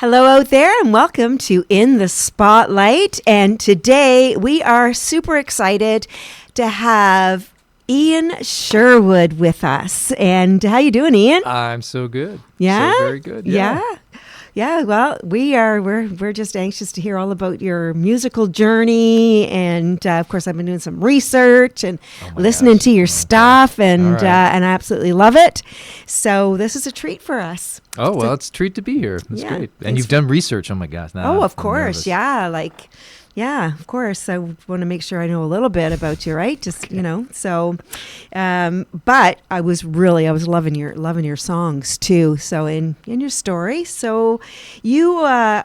Hello out there and welcome to In the Spotlight. And today we are super excited to have Ian Sherwood with us. And how you doing, Ian? I'm so good. Yeah? So very good. Yeah. Yeah, well, we're just anxious to hear all about your musical journey, and of course, I've been doing some research and listening to your stuff, and right. and I absolutely love it. So this is a treat for us. Oh, well, it's a treat to be here. That's great. And you've done research. Oh my gosh. Now of course. Yeah, of course. I want to make sure I know a little bit about you, right? Just, okay. So, but I was loving your songs too. So in your story, so you were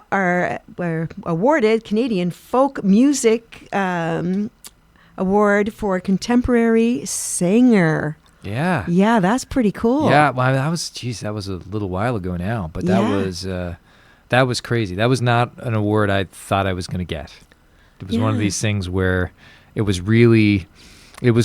awarded Canadian Folk Music Award for Contemporary Singer. Yeah. Yeah, that's pretty cool. Yeah, well, that was a little while ago now, but that was crazy. That was not an award I thought I was going to get. It was one of these things where it was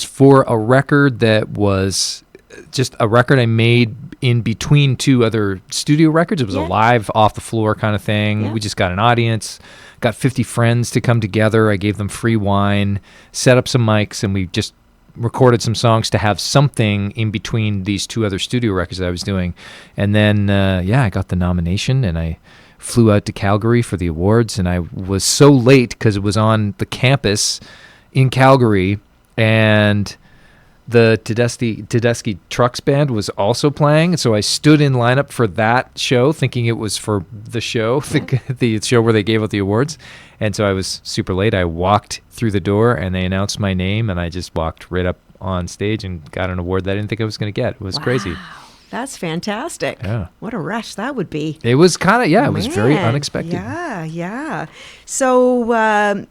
for a record that was just a record I made in between two other studio records. It was a live, off the floor kind of thing. Yeah. We just got an audience, got 50 friends to come together. I gave them free wine, set up some mics, and we just recorded some songs to have something in between these two other studio records that I was doing. And then, I got the nomination, and I flew out to Calgary for the awards, and I was so late because it was on the campus in Calgary, and the Tedeschi Trucks Band was also playing, so I stood in lineup for that show, thinking it was for the show, the show where they gave out the awards, and so I was super late. I walked through the door, and they announced my name, and I just walked right up on stage and got an award that I didn't think I was going to get. It was crazy. That's fantastic. Yeah. What a rush that would be. It was kind of, it was very unexpected. Yeah. So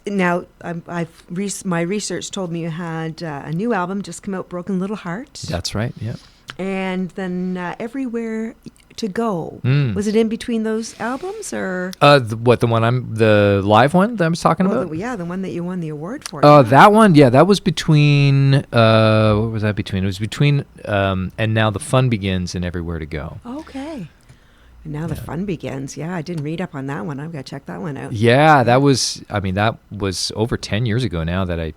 now my research told me you had a new album just come out, Broken Little Heart. That's right, yeah. And then Everywhere to Go. Was it in between those albums or? The live one that I was talking about? The one that you won the award for. That one, that was between, what was that between? It was between And Now the Fun Begins and Everywhere to Go. Okay. And Now the Fun Begins. Yeah, I didn't read up on that one. I've got to check that one out. Yeah, that was over 10 years ago now that I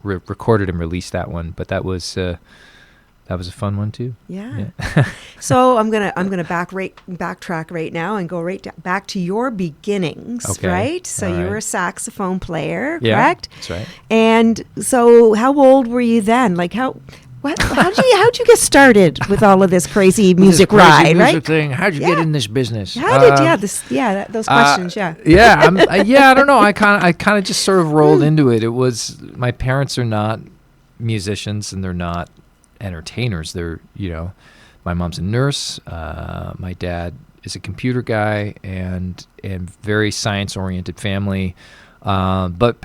recorded and released that one, but that was a fun one too. Yeah. So I'm gonna backtrack right now and go back to your beginnings. Okay. Right. So you were a saxophone player, correct? That's right. And so, how old were you then? Like how'd you get started with all of this crazy music ride? Right. Thing. How'd you get in this business? Those questions. I don't know. I kind of just sort of rolled into it. It was, my parents are not musicians and they're not entertainers. They're, my mom's a nurse, my dad is a computer guy, and very science oriented family, but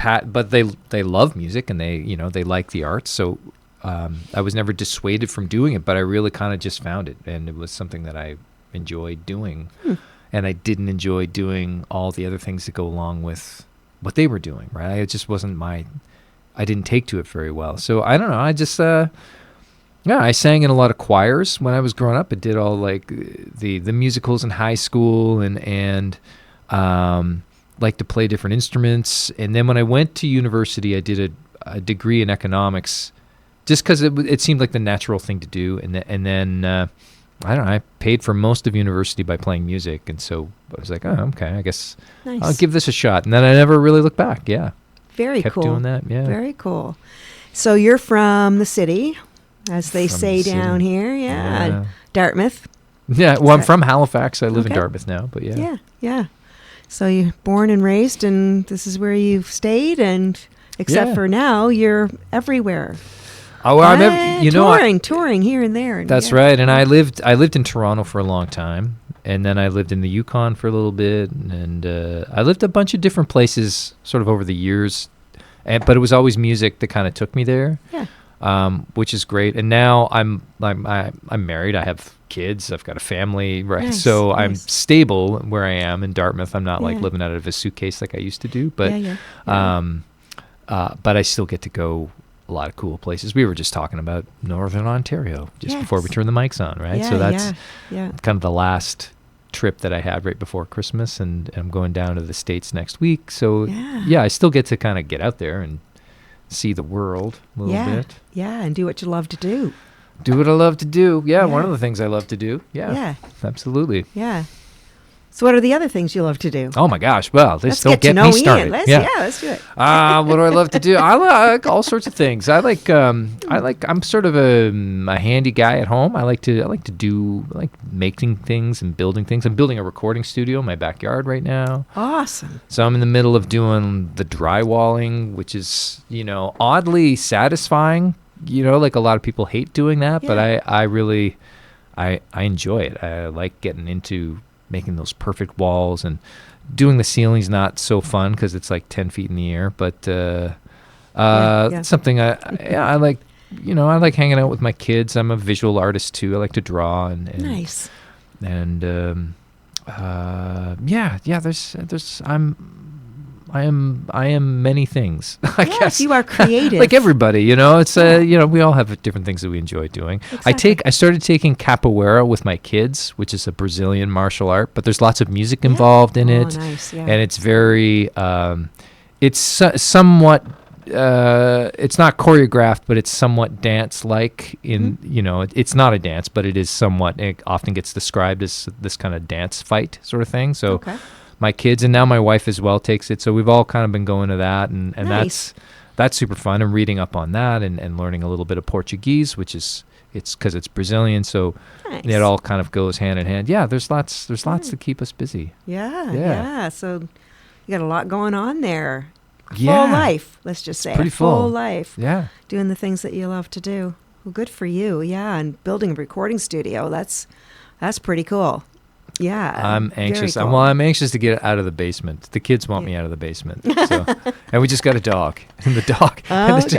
they love music and they like the arts, so I was never dissuaded from doing it, but I really kind of just found it, and it was something that I enjoyed doing. And I didn't enjoy doing all the other things that go along with what they were doing, right? It just wasn't I didn't take to it very well, so I don't know, I just I sang in a lot of choirs when I was growing up. I did all like the musicals in high school, and like to play different instruments. And then when I went to university, I did a degree in economics, just because it seemed like the natural thing to do. And then I don't know, I paid for most of university by playing music, and so I was like, oh, okay, I guess I'll give this a shot. And then I never really looked back. Yeah, very kept cool. doing that. Yeah, very cool. So you're from the city, as they say down here, Dartmouth. Yeah, well, I'm from Halifax. I live in Dartmouth now, but yeah. So you're born and raised, and this is where you've stayed, and except for now, you're everywhere. Oh, well, touring here and there. That's right, and I lived in Toronto for a long time, and then I lived in the Yukon for a little bit, and I lived a bunch of different places sort of over the years, but it was always music that kind of took me there. Yeah. Which is great. And now I'm married. I have kids. I've got a family, right? Nice, so I'm stable where I am in Dartmouth. I'm not like living out of a suitcase like I used to do, but but I still get to go a lot of cool places. We were just talking about Northern Ontario just before we turned the mics on, right? So that's kind of the last trip that I had right before Christmas, and I'm going down to the States next week. So Yeah. I still get to kind of get out there and see the world a little bit. Yeah, and do what you love to do. Do what I love to do. Yeah, one Yeah. of the things I love to do. Yeah, Yeah. absolutely. Yeah. So what are the other things you love to do? Oh my gosh! Well, Let's don't get to get know me Ian. started. Let's do it. What do I love to do? I like all sorts of things. I'm sort of a handy guy at home. I like making things and building things. I'm building a recording studio in my backyard right now. Awesome. So I'm in the middle of doing the drywalling, which is, oddly satisfying. Like a lot of people hate doing that, but I really enjoy it. I like getting into making those perfect walls, and doing the ceiling's not so fun because it's like 10 feet in the air, but something I like. I like hanging out with my kids. I'm a visual artist too. I like to draw and Nice. And I am many things. I Yes, guess you are creative. like everybody, it's we all have different things that we enjoy doing. Exactly. I started taking capoeira with my kids, which is a Brazilian martial art, but there's lots of music involved in it. Nice, yeah. And it's very somewhat it's not choreographed, but it's somewhat dance-like. It's not a dance, but it is somewhat. It often gets described as this kind of dance fight sort of thing. So my kids, and now my wife as well, takes it. So we've all kind of been going to that, and Nice. that's super fun. And reading up on that, and learning a little bit of Portuguese, which is because it's Brazilian, so Nice. it all kind of goes hand in hand. Yeah, there's lots to keep us busy. Yeah. So you got a lot going on there. Yeah. Full life, let's just say. Pretty full. Life. Yeah. Doing the things that you love to do. Well, good for you. Yeah, and building a recording studio. That's pretty cool. Yeah. I'm anxious. Very cool. Well, I'm anxious to get out of the basement. The kids want me out of the basement. So, and we just got a dog, and the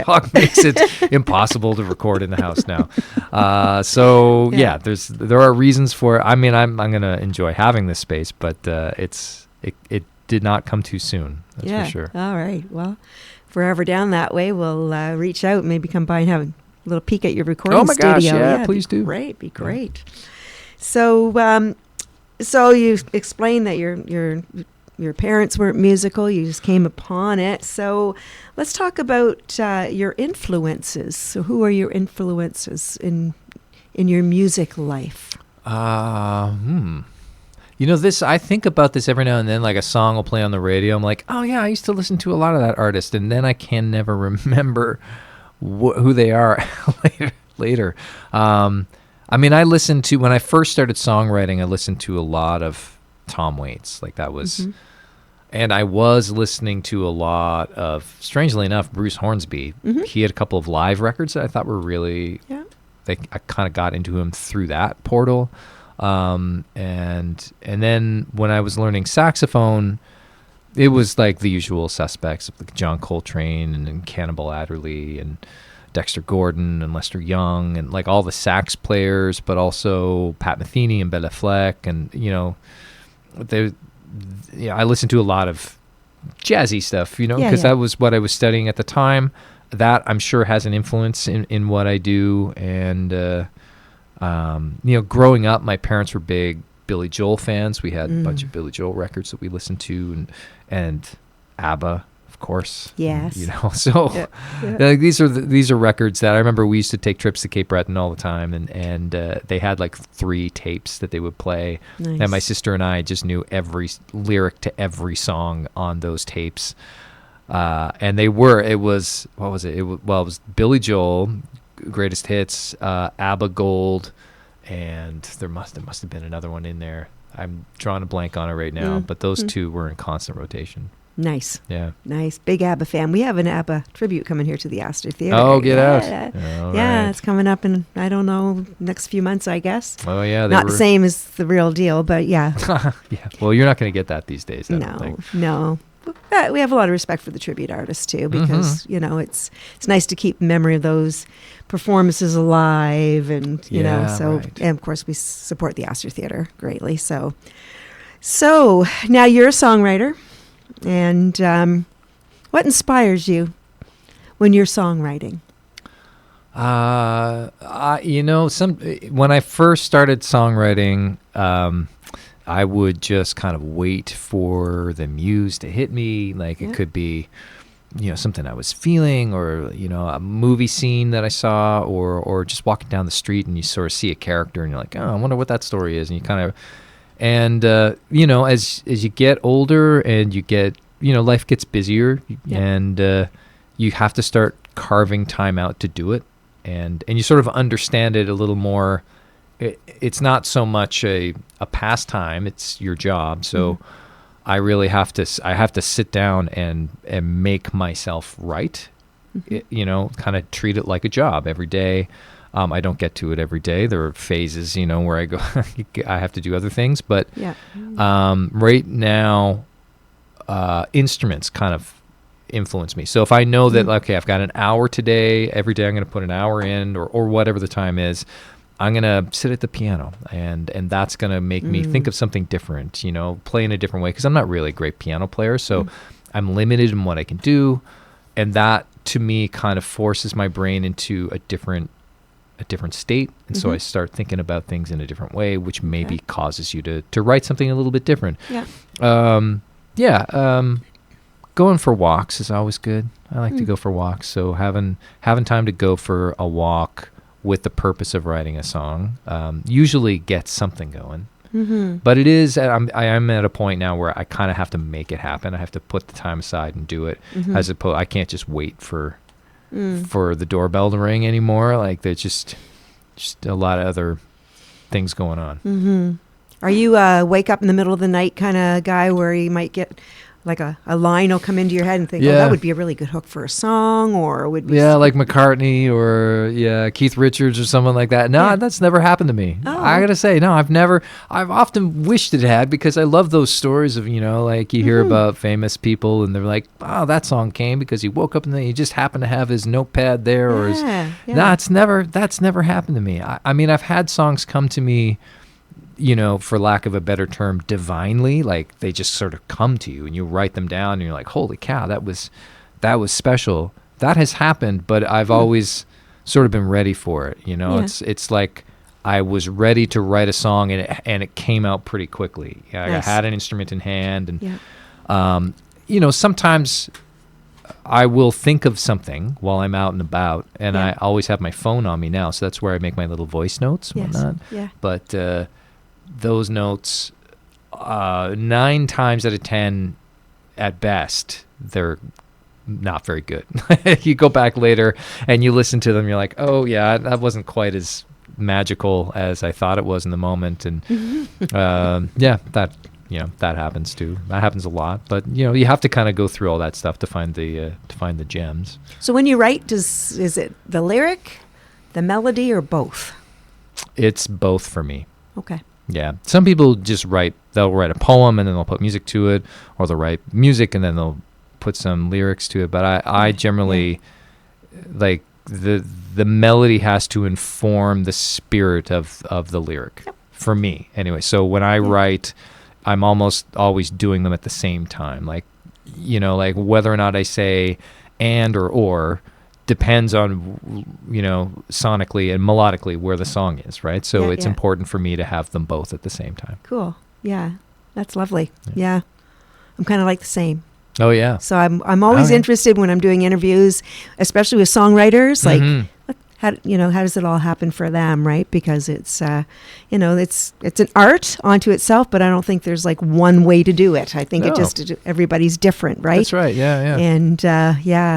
dog makes it impossible to record in the house now. There are reasons for it. I mean, I'm gonna enjoy having this space, but it did not come too soon. That's for sure. All right. Well, if we're ever down that way, we'll reach out, maybe come by and have a little peek at your recording studio. Oh my gosh! Yeah, please do. Great. Be great. So, so you explained that your parents weren't musical. You just came upon it. So let's talk about your influences. So who are your influences in your music life? I think about this every now and then. Like a song will play on the radio. I'm like, oh yeah, I used to listen to a lot of that artist, and then I can never remember who they are later. I mean, I listened to, when I first started songwriting, I listened to a lot of Tom Waits. Like that was, and I was listening to a lot of, strangely enough, Bruce Hornsby. He had a couple of live records that I thought were really, I kind of got into him through that portal. And then when I was learning saxophone, it was like the usual suspects, like John Coltrane and Cannibal Adderley and Dexter Gordon and Lester Young and like all the sax players, but also Pat Metheny and Bela Fleck, and I listened to a lot of jazzy stuff, because that was what I was studying at the time. That I'm sure has an influence in what I do, and growing up, my parents were big Billy Joel fans. We had a bunch of Billy Joel records that we listened to, and ABBA. Of course. Yes. These are records that I remember we used to take trips to Cape Breton all the time, and they had like 3 tapes that they would play. Nice. And my sister and I just knew every lyric to every song on those tapes. And it was Billy Joel, Greatest Hits, ABBA Gold, and there must have been another one in there. I'm drawing a blank on it right now, but those 2 were in constant rotation. Nice. Yeah. Nice. Big ABBA fan. We have an ABBA tribute coming here to the Astor Theater. Oh, get out. Yeah, it's coming up in, I don't know, next few months, I guess. Oh, yeah. Not the same as the real deal, but yeah. Yeah. Well, you're not going to get that these days, I don't think. No. But we have a lot of respect for the tribute artists, too, because, it's nice to keep memory of those performances alive, and, and of course we support the Astor Theater greatly. So now you're a songwriter. And what inspires you when you're songwriting? When I first started songwriting, I would just kind of wait for the muse to hit me. Like it could be, something I was feeling, or a movie scene that I saw, or just walking down the street and you sort of see a character and you're like, oh, I wonder what that story is, and you kind of, and as you get older and you get, life gets busier, and you have to start carving time out to do it, and you sort of understand it a little more. It's not so much a pastime; it's your job. So. I really have to sit down and make myself right, kind of treat it like a job every day. I don't get to it every day. There are phases, where I go, I have to do other things. But right now, instruments kind of influence me. So if I know that, okay, I've got an hour today, every day I'm going to put an hour in, or whatever the time is, I'm going to sit at the piano, and that's going to make me think of something different, play in a different way, because I'm not really a great piano player, so I'm limited in what I can do, and that, to me, kind of forces my brain into a different state, and so I start thinking about things in a different way, which maybe causes you to write something a little bit different. Going for walks is always good. I like to go for walks, so having time to go for a walk with the purpose of writing a song usually gets something going. But it is, I am at a point now where I kind of have to make it happen. I have to put the time aside and do it, as opposed, I can't just wait for the doorbell to ring anymore. Like there's just a lot of other things going on. Are you a wake up in the middle of the night kind of guy where you might get like a line will come into your head and think, oh, that would be a really good hook for a song, or would be like McCartney or Keith Richards or someone like that. No, that's never happened to me. I gotta say, no, I've often wished it had, because I love those stories of, like you hear about famous people and they're like, oh, that song came because he woke up and then he just happened to have his notepad there, or his, that's never happened to me. I mean, I've had songs come to me, for lack of a better term, divinely, like they just sort of come to you and you write them down and you're like, holy cow, that was special. That has happened, but I've always sort of been ready for it. It's like I was ready to write a song and it came out pretty quickly. I had an instrument in hand, and sometimes I will think of something while I'm out and about, and I always have my phone on me now, so that's where I make my little voice notes and whatnot. But those notes, 9 times out of 10, at best, they're not very good. You go back later and you listen to them, you're like, oh yeah, that wasn't quite as magical as I thought it was in the moment. And that happens too. That happens a lot. But you have to kind of go through all that stuff to find the gems. So when you write, is it the lyric, the melody, or both? It's both for me. Okay. Yeah. Some people just they'll write a poem and then they'll put music to it, or they'll write music and then they'll put some lyrics to it. But I generally, like, the melody has to inform the spirit of the lyric, for me anyway. So when I write, I'm almost always doing them at the same time. Like, like whether or not I say and or depends on, sonically and melodically where the song is, right? So it's important for me to have them both at the same time. Cool. Yeah. That's lovely. Yeah. I'm kind of like the same. Oh, yeah. So I'm always interested when I'm doing interviews, especially with songwriters, like, how does it all happen for them, right? Because it's, it's an art onto itself, but I don't think there's like one way to do it. I think everybody's different, right? That's right. Yeah. And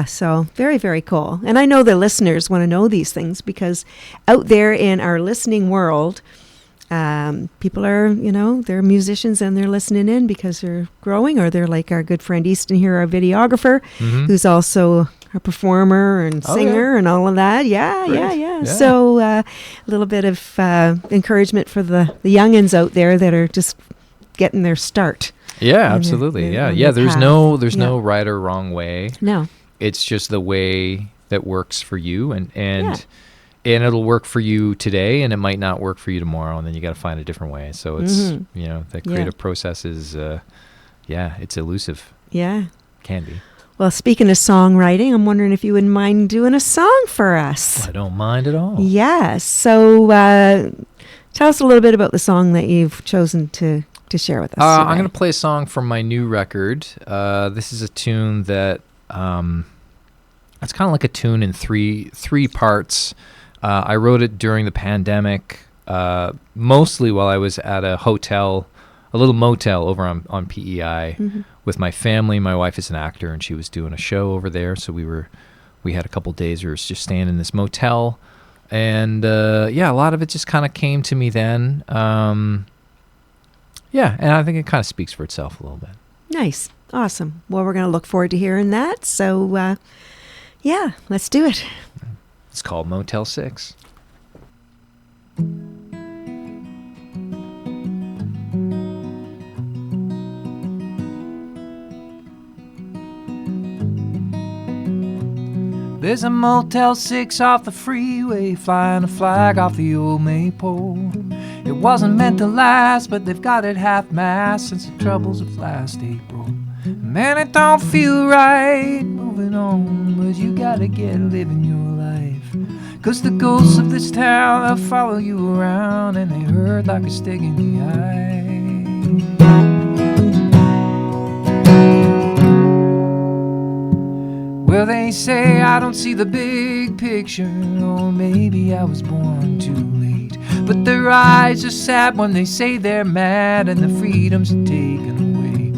so very, very cool. And I know the listeners want to know these things, because out there in our listening world, people are, they're musicians and they're listening in because they're growing, or they're like our good friend Easton here, our videographer, who's also a performer and singer and all of that. Yeah. So a little bit of encouragement for the youngins out there that are just getting their start. Yeah, absolutely. There's no right or wrong way. No. It's just the way that works for you, and it'll work for you today, and it might not work for you tomorrow, and then you got to find a different way. So it's the creative process is it's elusive. Yeah. Can be. Well, speaking of songwriting, I'm wondering if you wouldn't mind doing a song for us. I don't mind at all. Yes. So Tell us a little bit about the song that you've chosen to share with us today. I'm going to play a song from my new record. This is a tune that it's kind of like a tune in three parts. I wrote it during the pandemic, mostly while I was at a hotel, a little motel over on PEI with my family. My wife is an actor, and she was doing a show over there, so we had a couple days where we were just staying in this motel. And a lot of it just kind of came to me then. And I think it kind of speaks for itself a little bit. Nice. Awesome. Well, we're going to look forward to hearing that. So, let's do it. It's called Motel 6. There's a Motel 6 off the freeway, flying a flag off the old maypole. It wasn't meant to last, but they've got it half-mast since the troubles of last April. Man, it don't feel right moving on, but you gotta get living your life. 'Cause the ghosts of this town, they'll follow you around, and they hurt like a stick in the eye. Well, they say I don't see the big picture, or maybe I was born too late. But their eyes are sad when they say they're mad and the freedoms are taken away.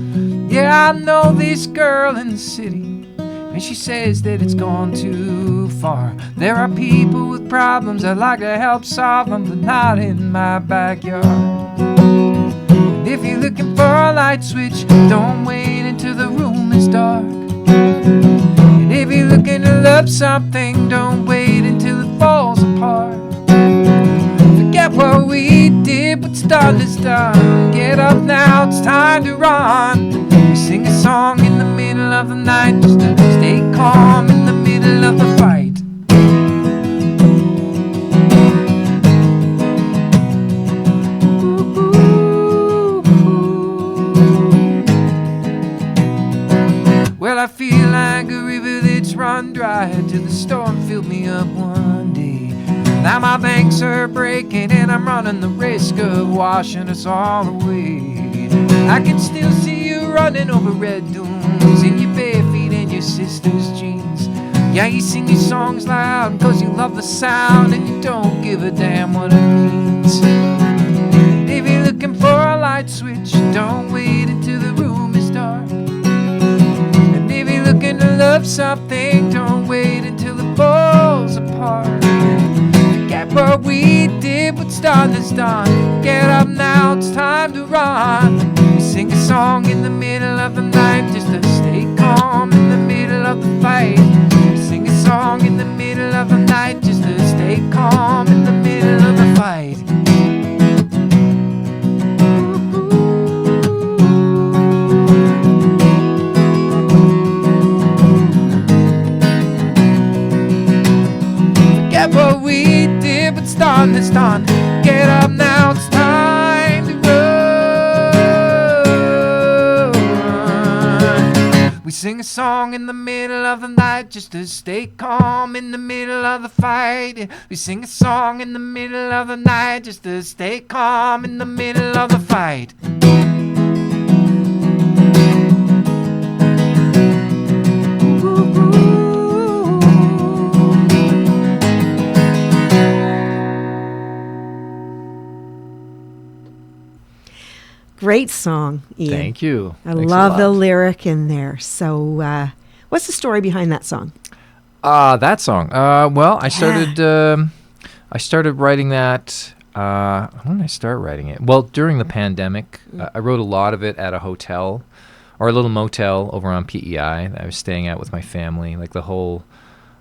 Yeah, I know this girl in the city, and she says that it's gone too far. There are people with problems, I'd like to help solve them, but not in my backyard. And if you're looking for a light switch, don't wait until the room is dark. And if you're looking to love something, don't wait until it falls apart. Forget what we did, what's done is done. Get up now, it's time to run. We sing a song in the middle of the night just to stay calm in the middle of the fight. Well, I feel like a river that's run dry till the storm filled me up one day. Now my banks are breaking and I'm running the risk of washing us all away. I can still see you running over red dunes in your bare feet and your sister's jeans. Yeah, you sing your songs loud 'cause you love the sound and you don't give a damn what it means. If you're looking for a light switch, don't wait until the room is dark. Looking to love something, don't wait until it falls apart. Forget what we did, what's done is done. Get up now, it's time to run. We sing a song in the middle of the night just to stay calm in the middle of the fight. We sing a song in the middle of the night just to stay calm in the middle of the fight. What we did, but it's done, it's done. Get up now, it's time to run. We sing a song in the middle of the night just to stay calm in the middle of the fight. We sing a song in the middle of the night just to stay calm in the middle of the fight. Great song, Ian. Thank you. Thanks love the lyric in there. So, what's the story behind that song? That song. Well, I started writing that. When did I start writing it? Well, during the pandemic, I wrote a lot of it at a hotel or a little motel over on PEI that I was staying at with my family. Like the whole,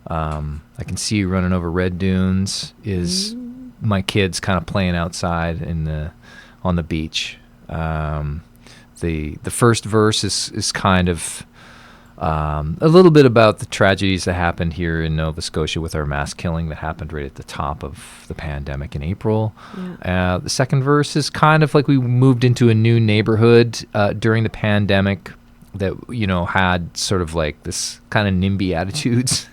I can see you running over red dunes is my kids kind of playing outside on the beach. The first verse is kind of a little bit about the tragedies that happened here in Nova Scotia with our mass killing that happened right at the top of the pandemic in April. Yeah. The second verse is kind of like we moved into a new neighborhood during the pandemic had sort of like this kind of NIMBY attitudes,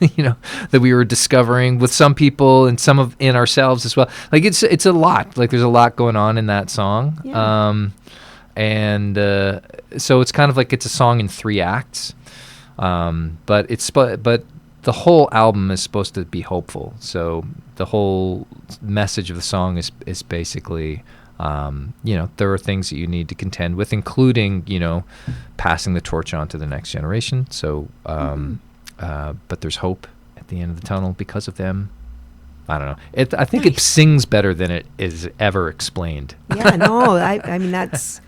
that we were discovering with some people and some in ourselves as well. Like it's a lot. Like there's a lot going on in that song. Yeah. So it's kind of like it's a song in 3 acts. But the whole album is supposed to be hopeful. So the whole message of the song is basically, there are things that you need to contend with, including, passing the torch on to the next generation. So, but there's hope at the end of the tunnel because of them. I don't know. I think It sings better than it is ever explained. Yeah, no, I mean, that's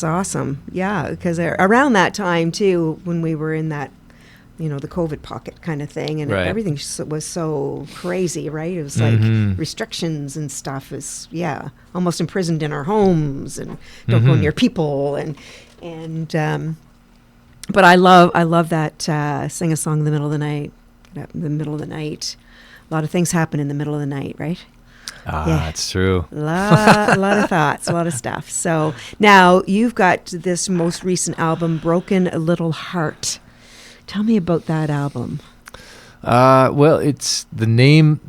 awesome. Yeah, because around that time, too, when we were in that, the COVID pocket kind of thing, and right. everything was so crazy, right? It was like restrictions and stuff is, almost imprisoned in our homes and don't go near people. But I love that sing a song in the middle of the night, A lot of things happen in the middle of the night, right? That's true. A lot of thoughts, a lot of stuff. So now you've got this most recent album, Broken Little Heart. Tell me about that album. Well, it's the name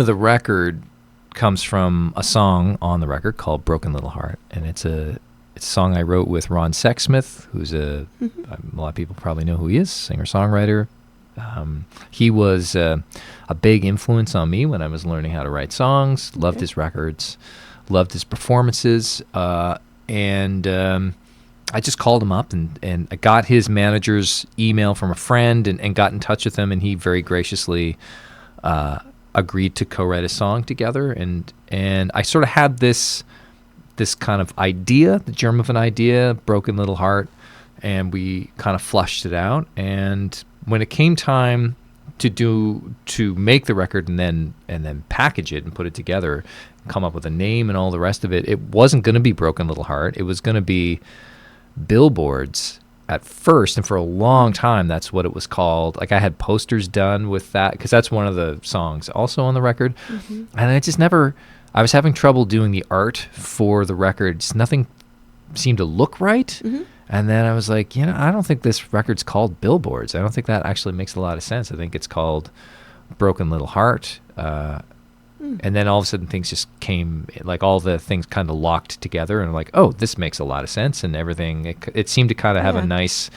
of the record comes from a song on the record called Broken Little Heart, and it's a song I wrote with Ron Sexsmith, who's a lot of people probably know who he is, singer-songwriter. He was a big influence on me when I was learning how to write songs. Loved his records, loved his performances, and I just called him up and I got his manager's email from a friend and got in touch with him, and he very graciously agreed to co-write a song together. And I sort of had this kind of idea, the germ of an idea, Broken Little Heart, and we kind of flushed it out. And when it came time to make the record and then package it and put it together, come up with a name and all the rest of it, it wasn't going to be Broken Little Heart. It was going to be Billboards at first, and for a long time that's what it was called. Like I had posters done with that because that's one of the songs also on the record. And I was having trouble doing the art for the records. Nothing seemed to look right. And then I was like, I don't think this record's called Billboards. I don't think that actually makes a lot of sense. I think it's called Broken Little Heart. And then all of a sudden things just came, like all the things kind of locked together, and I'm like, oh, this makes a lot of sense, and everything. It seemed to kind of have a nice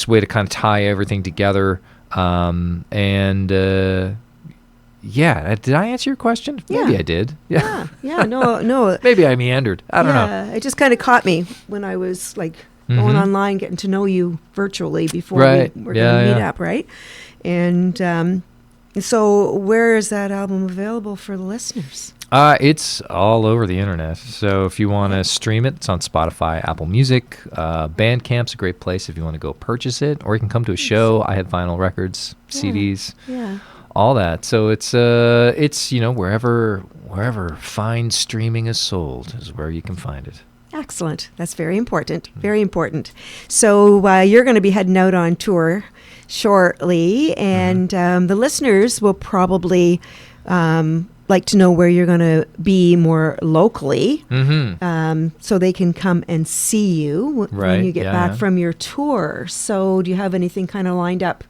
way to kind of tie everything together. Did I answer your question? Yeah. Maybe I did. Yeah. No. Maybe I meandered. I don't know. It just kind of caught me when I was like going online, getting to know you virtually before we were going to meet up, right? And so where is that album available for the listeners? It's all over the internet. So if you want to stream it, it's on Spotify, Apple Music. Bandcamp's a great place if you want to go purchase it, or you can come to a show. I have vinyl records, CDs. Yeah. All that. So it's wherever fine streaming is sold is where you can find it. Excellent. That's very important. Very important. So you're going to be heading out on tour shortly, and the listeners will probably like to know where you're going to be more locally, so they can come and see you when you get back from your tour. So do you have anything kind of lined up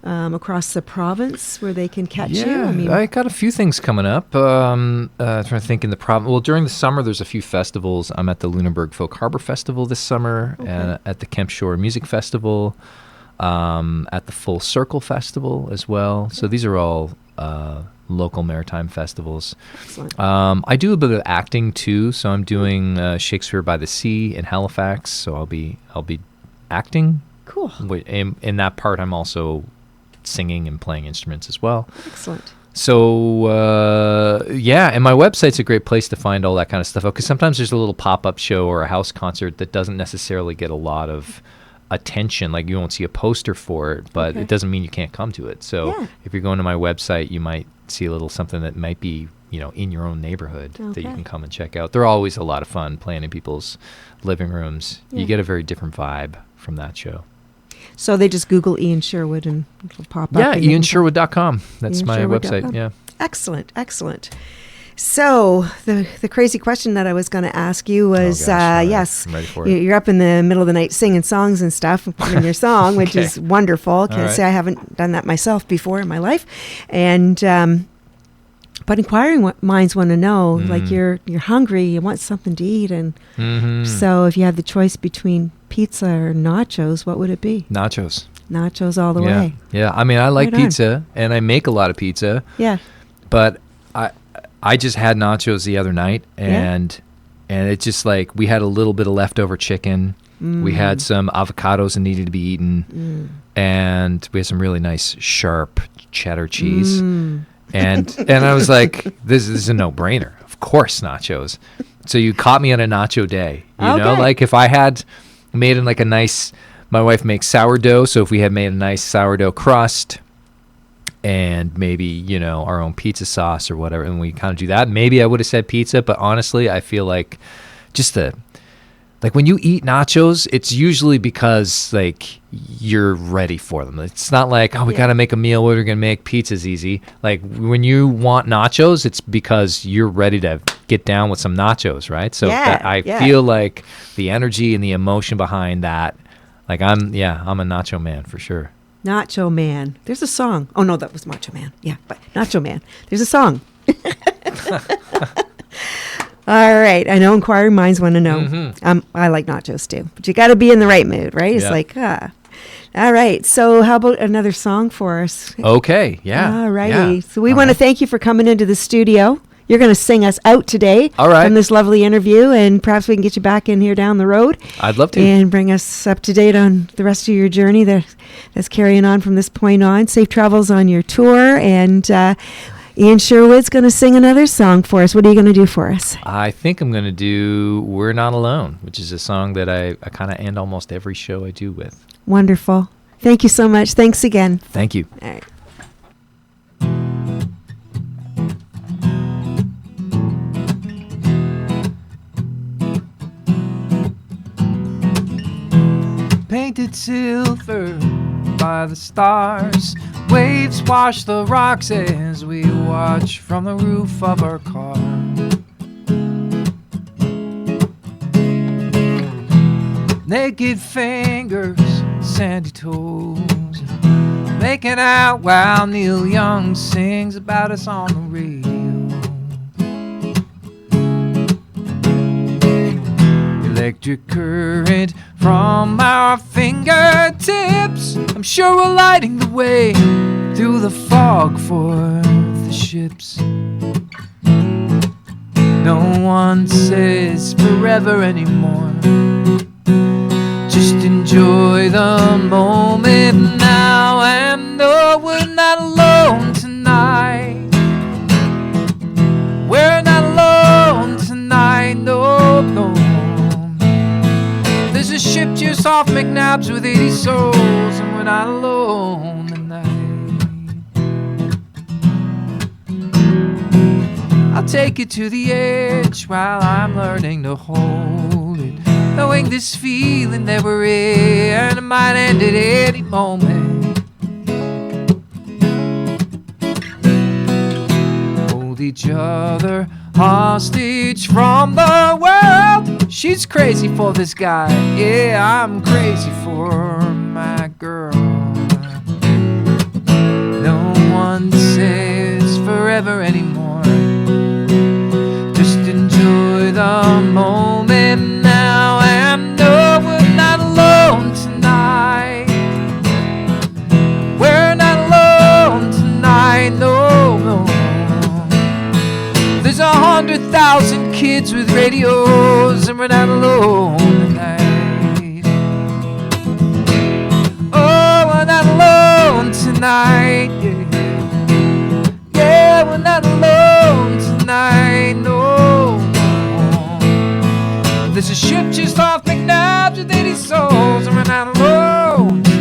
across the province where they can catch you? I got a few things coming up. Trying to think in the province. Well, during the summer, there's a few festivals. I'm at the Lunenburg Folk Harbor Festival this summer, and at the Kemp Shore Music Festival, at the Full Circle Festival as well. So these are all local maritime festivals. Excellent. I do a bit of acting too. So I'm doing Shakespeare by the Sea in Halifax. So I'll be acting. Cool. In that part, I'm also singing and playing instruments as well. Excellent. So, and my website's a great place to find all that kind of stuff out, because sometimes there's a little pop-up show or a house concert that doesn't necessarily get a lot of attention. Like you won't see a poster for it, but it doesn't mean you can't come to it. So if you're going to my website, you might see a little something that might be, in your own neighborhood that you can come and check out. They're always a lot of fun playing in people's living rooms. You get a very different vibe from that show. So they just Google Ian Sherwood and it'll pop up. Yeah, IanSherwood.com. That's my website. Yeah. Excellent. So the crazy question that I was going to ask you was, gosh, all right. yes, I'm ready for it. you're up in the middle of the night singing songs and stuff in your song, which Okay. is wonderful. Can't right. say I haven't done that myself before in my life, and but inquiring minds want to know, like you're hungry, you want something to eat, and Mm-hmm. so if you had the choice between pizza or nachos, what would it be? Nachos. Nachos all the Yeah. way. Yeah. I mean, I like Right on. pizza, and I make a lot of pizza, Yeah. but I just had nachos the other night, and it's just like we had a little bit of leftover chicken. We had some avocados that needed to be eaten, and we had some really nice sharp cheddar cheese. And I was like, this is a no-brainer. Of course, nachos. So you caught me on a nacho day. You know, Okay. like if I had made in like a nice, my wife makes sourdough. So if we had made a nice sourdough crust and maybe, you know, our own pizza sauce or whatever, and we kind of do that, maybe I would have said pizza. But honestly, I feel like just like when you eat nachos, it's usually because like you're ready for them. It's not like, oh, we got to make a meal. What are we going to make? Pizza's easy. Like when you want nachos, it's because you're ready to get down with some nachos, right? So I feel like the energy and the emotion behind that, like I'm a nacho man for sure. Nacho Man. There's a song. Oh, no, that was Macho Man. Yeah, but Nacho Man. There's a song. All right. I know inquiring minds want to know. I like nachos too. But you got to be in the right mood, right? It's like, All right. So how about another song for us? Okay. Yeah. All righty. Yeah. So we want to thank you for coming into the studio. You're going to sing us out today from this lovely interview, and perhaps we can get you back in here down the road. I'd love to. And bring us up to date on the rest of your journey that's carrying on from this point on. Safe travels on your tour. And Ian Sherwood's going to sing another song for us. What are you going to do for us? I think I'm going to do We're Not Alone, which is a song that I kind of end almost every show I do with. Wonderful. Thank you so much. Thanks again. Thank you. All right. Painted silver by the stars, waves wash the rocks as we watch from the roof of our car. Naked fingers, sandy toes, making out while Neil Young sings about us on the radio. Electric current from our fingertips, I'm sure we're lighting the way through the fog for the ships. No one says forever anymore. Just enjoy the moment now and know we're not alone tonight. We're not alone tonight, no, no. There's a ship just off McNabb's with 80 souls, and we're not alone tonight. I'll take you to the edge while I'm learning to hold it, knowing this feeling that we're in, it might end at any moment. Hold each other hostage from the world. She's crazy for this guy, yeah, I'm crazy for my girl. No one says forever anymore. Just enjoy the moment now and know we're not alone tonight. We're not alone tonight, no, no. There's 100,000 kids with radios, and we're not alone tonight. Oh, we're not alone tonight, yeah. Yeah, we're not alone tonight, no, no. There's a ship just off McNabb's with 80 souls, and we're not alone tonight.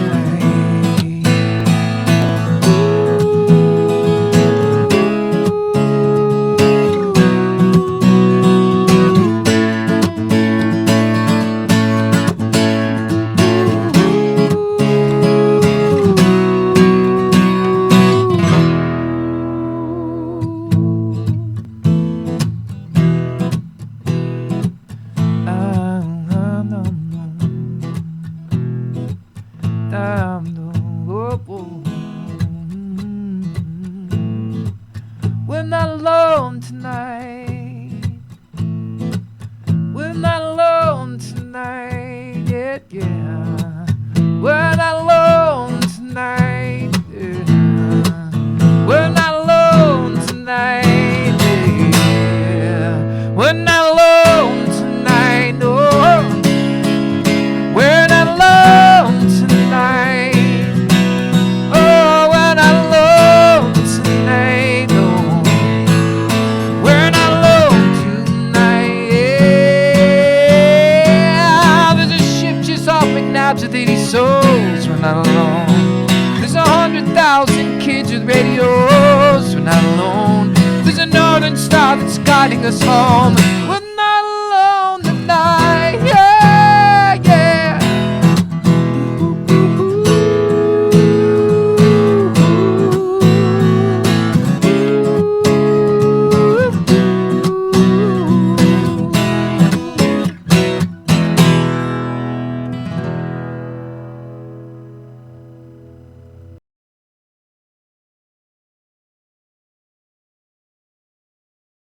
We're not alone tonight. We're not alone tonight. Yeah, yeah. We're not alone tonight. Yeah. We're not alone tonight. Yeah. We're not alone tonight. No. We're not alone tonight. Oh, we're not alone tonight. No. We're not alone tonight. Yeah. There's a ship just off McNabb's with 80 souls. We're not alone. There's 100,000 kids with radios. We're not alone. There's a northern star that's guiding us home.